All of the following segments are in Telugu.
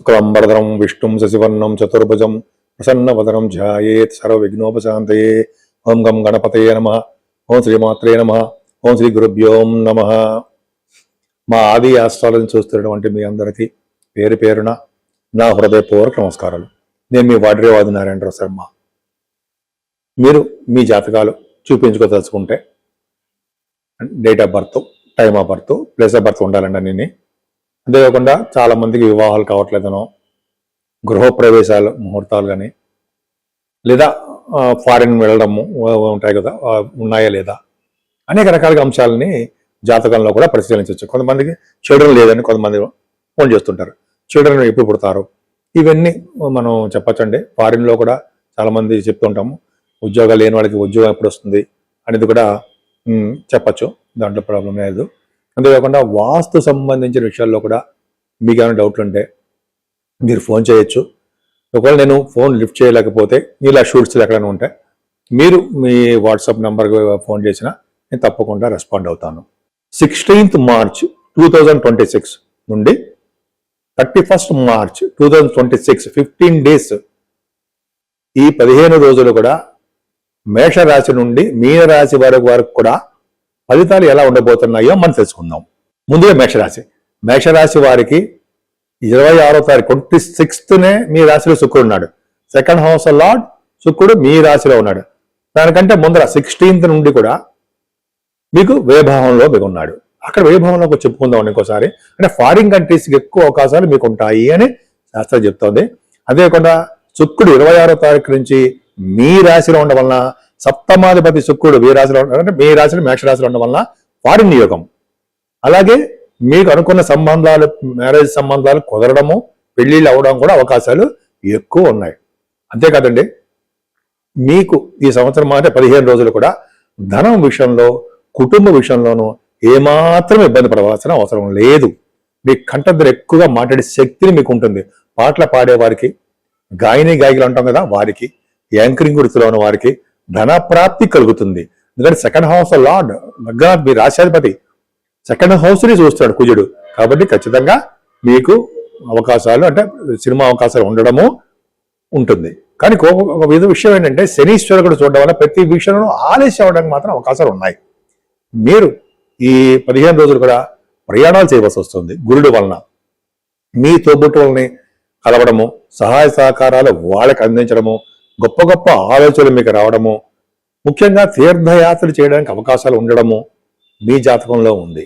శుక్లంబరధరం విష్ణుం శశివర్ణం చతుర్భుజం ప్రసన్నవదనం ధ్యాయేత్ సర్వవిఘ్నోపశాంతయే. ఓం గం గణపతయే నమః. ఓం శ్రీమాత్రే నమః. ఓం శ్రీ గురుభ్యోం నమః. మా ఆది ఆస్ట్రాలజీని చూస్తున్నటువంటి మీ అందరికీ పేరు పేరున నా హృదయపూర్వక నమస్కారాలు. నేను మీ వాడ్రేవాది నారాయణరావు శర్మ. మీరు మీ జాతకాలు చూపించుకోదలుచుకుంటే date of birth, time of birth, place of birth ఉండాలండి అన్నీ. అంతేకాకుండా చాలా మందికి వివాహాలు కావట్లేదనో, గృహప్రవేశాలు ముహూర్తాలు కానీ, లేదా ఫారిన్ వెళ్ళడము ఉంటాయి కదా, ఉన్నాయా లేదా, అనేక రకాల అంశాలని జాతకంలో కూడా పరిశీలించవచ్చు. కొంతమందికి చిల్డ్రన్ లేదని కొంతమంది ఫోన్ చేస్తుంటారు. చిల్డ్రన్ ఎప్పుడు పుడతారు, ఇవన్నీ మనం చెప్పచ్చండి. ఫారిన్లో కూడా చాలామంది చెప్తుంటాము. ఉద్యోగాలు లేని వాళ్ళకి ఉద్యోగం ఎప్పుడు వస్తుంది అనేది కూడా చెప్పచ్చు, దాంట్లో ప్రాబ్లం లేదు. అంతేకాకుండా వాస్తు సంబంధించిన విషయాల్లో కూడా మీకు ఏమైనా డౌట్లు ఉంటే మీరు ఫోన్ చేయొచ్చు. ఒకవేళ నేను ఫోన్ లిఫ్ట్ చేయలేకపోతే ఇలా షూట్స్లు ఎక్కడైనా ఉంటే మీరు మీ వాట్సాప్ నెంబర్కి ఫోన్ చేసినా నేను తప్పకుండా రెస్పాండ్ అవుతాను. 16th March 2026 నుండి 31st March 2026 15 days, ఈ 15 రోజులు కూడా మేషరాశి నుండి మీనరాశి వరకు కూడా ఫలితాలు ఎలా ఉండబోతున్నాయో మనం తెలుసుకుందాం. ముందుగా మేషరాశి వారికి 26వ తారీఖు 26th మీ రాశిలో శుక్రుడు ఉన్నాడు. సెకండ్ హౌస్ లార్డ్ శుక్రుడు మీ రాశిలో ఉన్నాడు. దానికంటే ముందర 16th నుండి కూడా మీకు వ్యయభావంలో మీకు ఉన్నాడు. అక్కడ వ్యయభావంలో చెప్పుకుందాం ఇంకోసారి. అంటే ఫారిన్ కంట్రీస్కి ఎక్కువ అవకాశాలు మీకు ఉంటాయి అని శాస్త్రం చెప్తోంది. అదేకాకుండా శుక్రుడు 26వ తారీఖు నుంచి మీ రాశిలో ఉండడం వలన, సప్తమాధిపతి శుక్రుడు మీ రాశిలో అంటే మీ రాశిలో మేషరాశిలో ఉండడం వలన ఫారిన్ నియోగం. అలాగే మీకు అనుకున్న సంబంధాలు, మ్యారేజ్ సంబంధాలు కుదరడము, పెళ్లిళ్ళు అవ్వడం కూడా అవకాశాలు ఎక్కువ ఉన్నాయి. అంతేకాదండి, మీకు ఈ సంవత్సరం అంటే 15 రోజులు కూడా ధనం విషయంలో, కుటుంబ విషయంలోనూ ఏమాత్రం ఇబ్బంది పడవలసిన అవసరం లేదు. మీ కంఠద్ర ఎక్కువగా మాట్లాడే శక్తిని మీకు ఉంటుంది. పాటలు పాడేవారికి, గాయకులు అంటాం కదా, వారికి, యాంకరింగ్ వృత్తిలో ఉన్న వారికి ధనప్రాప్తి కలుగుతుంది. ఎందుకంటే సెకండ్ హౌస్ లార్డ్ లగ్న మీ రాశ్యాధిపతి సెకండ్ హౌస్ని చూస్తాడు కుజుడు. కాబట్టి ఖచ్చితంగా మీకు అవకాశాలు అంటే సినిమా అవకాశాలు ఉండడము ఉంటుంది. కానీ ఒక విషయం ఏంటంటే, శనీశ్వరుడు చూడడం వల్ల ప్రతి విషయంలో ఆలస్యం అవడానికి మాత్రం అవకాశాలు ఉన్నాయి. మీరు ఈ 15 రోజులు కూడా ప్రయాణాలు చేయవలసి వస్తుంది. గురుడు వలన మీ తోబుట్టువుల్ని కలవడము, సహాయ సహకారాలు వాళ్ళకి అందించడము, గొప్ప గొప్ప ఆలోచనలు మీకు రావడము, ముఖ్యంగా తీర్థయాత్రలు చేయడానికి అవకాశాలు ఉండడము మీ జాతకంలో ఉంది.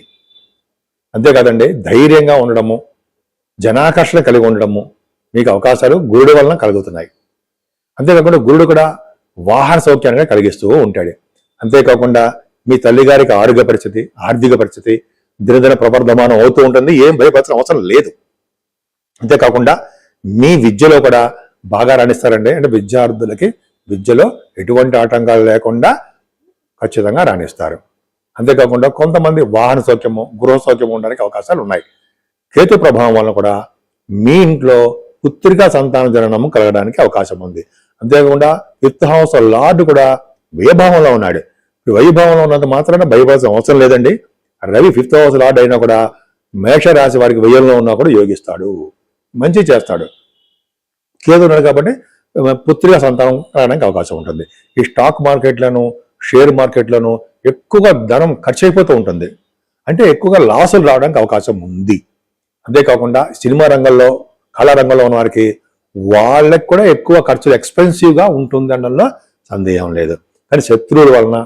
అంతేకాదండి, ధైర్యంగా ఉండడము, జనాకర్షణ కలిగి ఉండడము మీకు అవకాశాలు గురుడు వలన కలుగుతున్నాయి. అంతేకాకుండా గురుడు కూడా వాహన సౌఖ్యాన్ని కలిగిస్తూ ఉంటాడు. అంతేకాకుండా మీ తల్లిగారికి ఆరోగ్య పరిస్థితి, ఆర్థిక పరిస్థితి దినదిన ప్రవర్ధమానం అవుతూ ఉంటుంది. ఏం భయపడాల్సిన అవసరం లేదు. అంతేకాకుండా మీ విద్యలో కూడా బాగా రాణిస్తారండి. అంటే విద్యార్థులకి విద్యలో ఎటువంటి ఆటంకాలు లేకుండా ఖచ్చితంగా రాణిస్తారు. అంతేకాకుండా కొంతమంది వాహన సౌఖ్యము, గృహ సౌఖ్యము ఉండడానికి అవకాశాలు ఉన్నాయి. కేతు ప్రభావం వలన కూడా మీ ఇంట్లో పుత్రికా సంతాన జననము కలగడానికి అవకాశం ఉంది. అంతేకాకుండా 5th హౌస్ లార్డ్ కూడా వ్యయభావంలో ఉన్నాడు. వైభవంలో ఉన్నంత మాత్రాన భయపడాల్సిన అవసరం లేదండి. రవి 5th హౌస్ లార్డ్ అయినా కూడా మేషరాశి వారికి వ్యయంలో ఉన్నా కూడా యోగిస్తాడు, మంచి చేస్తాడు. కేతు ఉన్నాడు కాబట్టి పుత్రిక సంతానం రావడానికి అవకాశం ఉంటుంది. ఈ స్టాక్ మార్కెట్లను, షేర్ మార్కెట్లను ఎక్కువగా ధనం ఖర్చు అయిపోతూ ఉంటుంది. అంటే ఎక్కువగా లాసులు రావడానికి అవకాశం ఉంది. అంతేకాకుండా సినిమా రంగంలో, కళారంగంలో ఉన్న వారికి వాళ్ళకి కూడా ఎక్కువ ఖర్చులు ఎక్స్పెన్సివ్గా ఉంటుంది అనడంలో సందేహం లేదు. కానీ శత్రువుల వలన,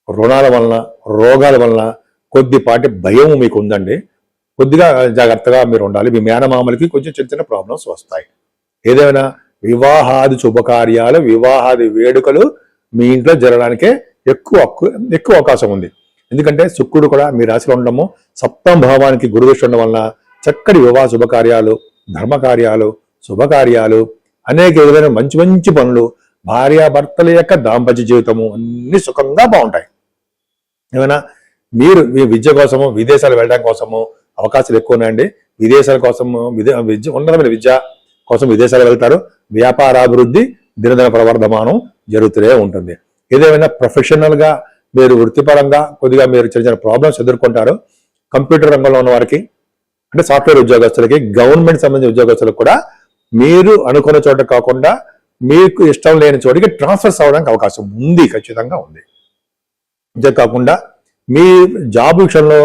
రుణాల వలన, రోగాల వలన కొద్దిపాటి భయం మీకు ఉందండి. కొద్దిగా జాగ్రత్తగా మీరు ఉండాలి. మీ మేనమామలకి కొంచెం చిన్న చిన్న ప్రాబ్లమ్స్ వస్తాయి. ఏదైనా వివాహాది శుభకార్యాలు, వివాహాది వేడుకలు మీ ఇంట్లో జరగడానికే ఎక్కువ అవకాశం ఉంది. ఎందుకంటే శుక్రుడు కూడా మీ రాశిలో ఉండడము, 7వ భావానికి గురు దృష్టి ఉండడం వలన చక్కటి వివాహ శుభకార్యాలు, ధర్మకార్యాలు, శుభకార్యాలు, అనేక విధమైన మంచి మంచి పనులు, భార్యాభర్తల యొక్క దాంపత్య జీవితము అన్ని సుఖంగా బాగుంటాయి. ఏమైనా మీరు మీ విద్య కోసము, విదేశాలు వెళ్ళడం కోసము అవకాశాలు ఎక్కువ ఉన్నాయండి. విదేశాల కోసము, ఉన్నతమైన విద్య కోసం విదేశాలు వెళ్తారు. వ్యాపారాభివృద్ధి, దినదిన ప్రవర్ధమానం జరుగుతూనే ఉంటుంది. ఏదేమైనా ప్రొఫెషనల్గా మీరు వృత్తిపరంగా కొద్దిగా మీరు చిన్న చిన్న ప్రాబ్లమ్స్ ఎదుర్కొంటారు. కంప్యూటర్ రంగంలో ఉన్న వారికి అంటే సాఫ్ట్వేర్ ఉద్యోగస్తులకి, గవర్నమెంట్ సంబంధించిన ఉద్యోగస్తులకు కూడా మీరు అనుకున్న చోట కాకుండా మీకు ఇష్టం లేని చోటికి ట్రాన్స్ఫర్స్ అవ్వడానికి అవకాశం ఉంది, ఖచ్చితంగా ఉంది. అంతేకాకుండా మీ జాబ్ విషయంలో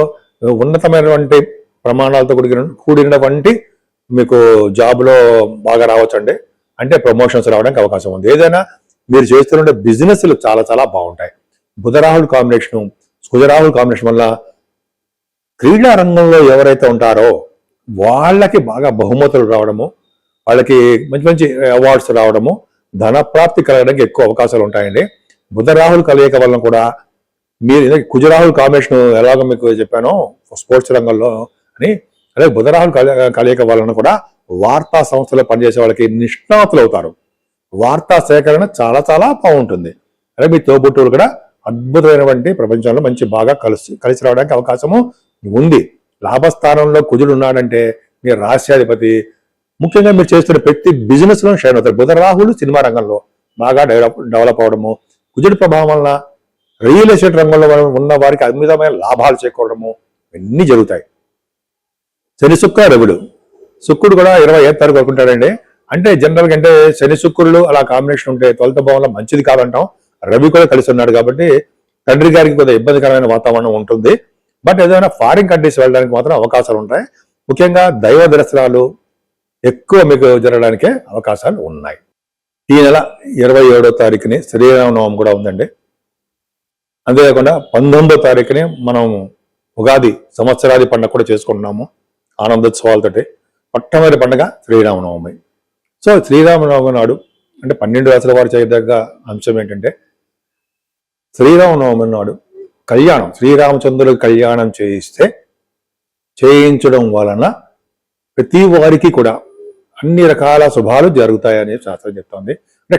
ఉన్నతమైనటువంటి ప్రమాణాలతో కూడినటువంటి మీకు జాబ్లో బాగా రావచ్చండి. అంటే ప్రమోషన్స్ రావడానికి అవకాశం ఉంది. ఏదైనా మీరు చేస్తున్న బిజినెస్లు చాలా చాలా బాగుంటాయి. బుధరాహుల్ కాంబినేషన్ వల్ల క్రీడా రంగంలో ఎవరైతే ఉంటారో వాళ్ళకి బాగా బహుమతులు రావడము, వాళ్ళకి మంచి మంచి అవార్డ్స్ రావడము, ధన ప్రాప్తి కలగడానికి ఎక్కువ అవకాశాలు ఉంటాయండి. బుధరాహుల్ కలయిక వలన కూడా మీరు కుజరాహుల్ కాంబినేషన్ ఎలాగో మీకు చెప్పానో స్పోర్ట్స్ రంగంలో అని, అలాగే బుధరాహుల్ కలయిక వలన కూడా వార్తా సంస్థలో పనిచేసే వాళ్ళకి నిష్ణాతులు అవుతారు. వార్తా సేకరణ చాలా చాలా బాగుంటుంది. అలాగే మీ తోబుట్టువులు కూడా అద్భుతమైనటువంటి ప్రపంచంలో మంచి బాగా కలిసి రావడానికి అవకాశము ఉంది. లాభస్థానంలో కుజుడు ఉన్నాడంటే మీ రాష్ట్రాధిపతి ముఖ్యంగా మీరు చేస్తున్న ప్రతి బిజినెస్ లో షైన్ అవుతారు. బుధరాహులు సినిమా రంగంలో బాగా డెవలప్ అవడము, కుజుడి ప్రభావం వలన రియల్ ఎస్టేట్ రంగంలో ఉన్న వారికి అద్భుతమైన లాభాలు చేకూరడము ఇవన్నీ జరుగుతాయి. శని శుక్ర రవుడు, శుక్రుడు కూడా 25 తారీఖు వరకు ఉంటాడండి. అంటే జనరల్గా అంటే శని శుక్రుడు అలా కాంబినేషన్ ఉంటే 12th భావంలో మంచిది కాదంటాం. రవి కూడా కలిసి ఉన్నాడు కాబట్టి తండ్రి గారికి కొద్దిగా ఇబ్బందికరమైన వాతావరణం ఉంటుంది. బట్ ఏదైనా ఫారిన్ కంట్రీస్ వెళ్ళడానికి మాత్రం అవకాశాలు ఉంటాయి. ముఖ్యంగా దైవ దర్శనాలు ఎక్కువ మీకు జరగడానికే అవకాశాలు ఉన్నాయి. ఈ నెల 27వ తారీఖుని శ్రీరామనవమి కూడా ఉందండి. అంతేకాకుండా 19వ తారీఖుని మనం ఉగాది సంవత్సరాది పండుగ కూడా చేసుకుంటున్నాము ఆనందోత్సవాలతోటి. మొట్టమొదటి పండుగ శ్రీరామనవమి. సో శ్రీరామనవమి నాడు అంటే 12 రాసుల వారు చేయదగ్గ అంశం ఏంటంటే శ్రీరామనవమి నాడు కళ్యాణం, శ్రీరామచంద్రుడు కళ్యాణం చేయించడం వలన ప్రతి వారికి కూడా అన్ని రకాల శుభాలు జరుగుతాయని శాస్త్రం చెప్తోంది. అంటే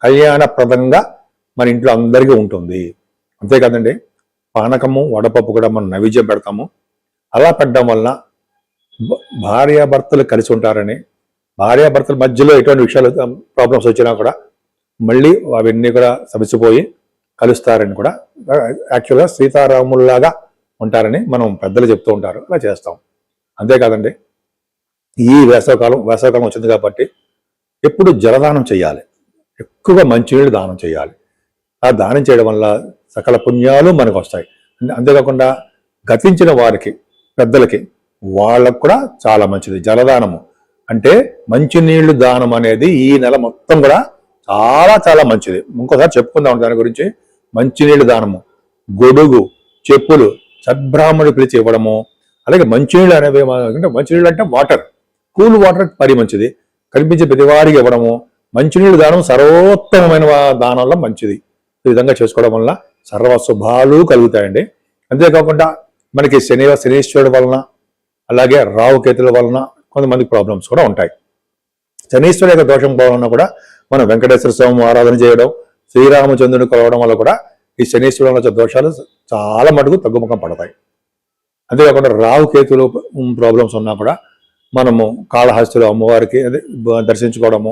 కళ్యాణప్రదంగా మన ఇంట్లో అందరికీ ఉంటుంది. అంతేకాదండి, పానకము వడపప్పు కూడా మనం నైవేద్యం పెడతాము. అలా పెట్టడం వలన భార్యాభర్తలు కలిసి ఉంటారని, భార్యాభర్తల మధ్యలో ఎటువంటి విషయాలు ప్రాబ్లమ్స్ వచ్చినా కూడా మళ్ళీ అవన్నీ కూడా సమసిపోయి కలుస్తారని కూడా, యాక్చువల్గా సీతారాముల్లాగా ఉంటారని మనం పెద్దలు చెప్తూ ఉంటారు. అలా చేస్తాం. అంతేకాదండి, ఈ వేసవకాలం వచ్చింది కాబట్టి ఎప్పుడు జలదానం చేయాలి, ఎక్కువగా మంచినీళ్ళు దానం చేయాలి. ఆ దానం చేయడం వల్ల సకల పుణ్యాలు మనకు వస్తాయి. అంతేకాకుండా గతించిన వారికి పెద్దలకి వాళ్ళకు కూడా చాలా మంచిది జలదానము. అంటే మంచినీళ్లు దానం అనేది ఈ నెల మొత్తం కూడా చాలా చాలా మంచిది. ఇంకోసారి చెప్పుకుందాం దాని గురించి. మంచినీళ్ళు దానము, గొడుగు, చెప్పులు సద్బ్రాహ్మణుడు పిలిచి ఇవ్వడము. అలాగే మంచినీళ్ళు అనేవి అంటే మంచినీళ్ళు అంటే వాటర్, కూల్ వాటర్ పరి మంచిది, కనిపించే ప్రతివారికి ఇవ్వడము. మంచినీళ్ళు దానం సర్వోత్తమమైన దానంలో మంచిది. ఈ విధంగా చేసుకోవడం వల్ల సర్వ శుభాలు కలుగుతాయండి. అంతేకాకుండా మనకి శనీశ్వరుడు వలన అలాగే రాహుకేతుల వలన కొంతమంది ప్రాబ్లమ్స్ కూడా ఉంటాయి. శనీశ్వరుడు యొక్క దోషం వలన కూడా మనం వెంకటేశ్వర స్వామి ఆరాధన చేయడం, శ్రీరామచంద్రుని కొలవడం వల్ల కూడా ఈ శనీశ్వరుడు దోషాలు చాలా మటుకు తగ్గుముఖం పడతాయి. అంతేకాకుండా రాహుకేతులు ప్రాబ్లమ్స్ ఉన్నా కూడా మనము కాళహస్తిలో అమ్మవారికి దర్శించుకోవడము,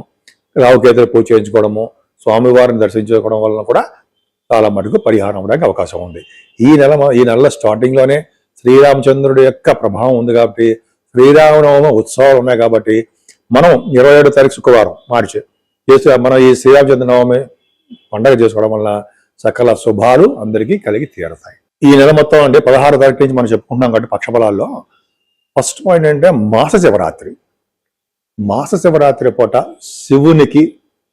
రాహుకేతులు పూజ చేయించుకోవడము, స్వామివారిని దర్శించుకోవడం వలన కూడా చాలా మటుకు పరిహారం అవడానికి అవకాశం ఉంది. ఈ నెల స్టార్టింగ్లోనే శ్రీరామచంద్రుడి యొక్క ప్రభావం ఉంది కాబట్టి, శ్రీరామనవమి ఉత్సవాలు ఉన్నాయి కాబట్టి మనం 27వ తారీఖు శుక్రవారం మార్చి మనం ఈ శ్రీరామచంద్ర నవమి పండగ చేసుకోవడం వల్ల సకల శుభాలు అందరికీ కలిగి తీరుతాయి. ఈ నెల మొత్తం అంటే 16వ తారీఖు నుంచి మనం చెప్పుకుంటున్నాం కాబట్టి పక్షఫలాల్లో ఫస్ట్ పాయింట్ అంటే మాస శివరాత్రి పూట శివునికి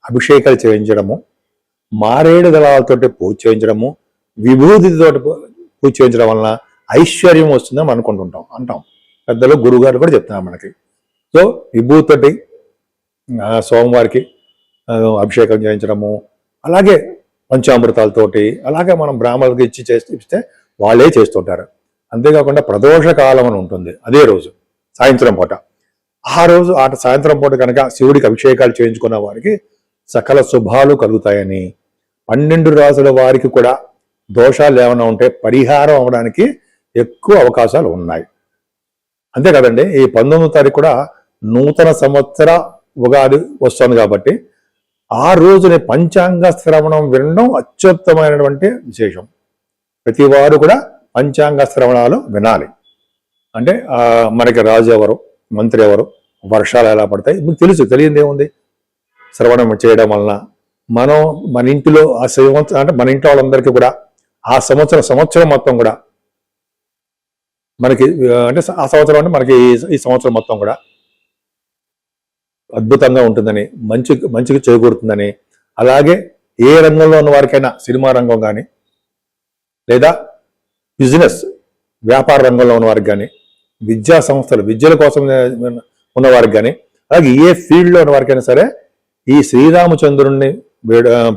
అభిషేకాలు చేయించడము, మారేడు దళాలతోటి పూజ చేయించడము, విభూతితో పూజ చేయించడం వలన ఐశ్వర్యం వస్తుందని మనం అంటాం. పెద్దలు గురువుగారు కూడా చెప్తున్నారు మనకి. సో విభూతితోటి సోమవారికి అభిషేకం చేయించడము, అలాగే పంచామృతాలతోటి, అలాగే మనం బ్రాహ్మణులకి ఇస్తే వాళ్ళే చేస్తుంటారు. అంతేకాకుండా ప్రదోష కాలం అని ఉంటుంది, అదే రోజు సాయంత్రం పూట. ఆ రోజు సాయంత్రం పూట కనుక శివుడికి అభిషేకాలు చేయించుకున్న వారికి సకల శుభాలు కలుగుతాయని, 12 రాసుల వారికి కూడా దోషాలు ఏమైనా ఉంటే పరిహారం అవడానికి ఎక్కువ అవకాశాలు ఉన్నాయి. అంతే కదండి, ఈ 19వ తారీఖు కూడా నూతన సంవత్సర ఉగాది వస్తుంది కాబట్టి ఆ రోజుని పంచాంగ శ్రవణం వినడం అత్యుత్తమైనటువంటి విశేషం. ప్రతి వారు కూడా పంచాంగ శ్రవణాలు వినాలి. అంటే మనకి రాజు ఎవరు, మంత్రి ఎవరు, వర్షాలు ఎలా పడతాయి మీకు తెలుసు. తెలియదు ఏముంది? శ్రవణం చేయడం వలన మనం మన ఇంటిలో ఆ సంవత్సరం అంటే మన ఇంట్లో వాళ్ళందరికీ కూడా ఆ సంవత్సరం మొత్తం కూడా మనకి అంటే ఆ సంవత్సరం అంటే మనకి ఈ సంవత్సరం మొత్తం కూడా అద్భుతంగా ఉంటుందని, మంచిగా చేకూరుతుందని, అలాగే ఏ రంగంలో ఉన్న వారికైనా, సినిమా రంగం కానీ లేదా బిజినెస్ వ్యాపార రంగంలో ఉన్న వారికి కానీ, విద్యా సంస్థలు విద్యల కోసం ఉన్న వారికి కానీ, అలాగే ఏ ఫీల్డ్లో ఉన్న వారికైనా సరే ఈ శ్రీరామచంద్రుణ్ణి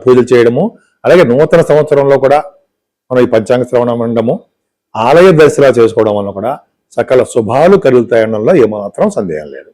పూజలు చేయడము, అలాగే నూతన సంవత్సరంలో కూడా మనం ఈ పంచాంగ శ్రవణం అనడము, ఆలయ దర్శనాలు చేసుకోవడం వల్ల కూడా సకల శుభాలు కలుగుతాయనడంలో ఏమాత్రం సందేహం లేదు.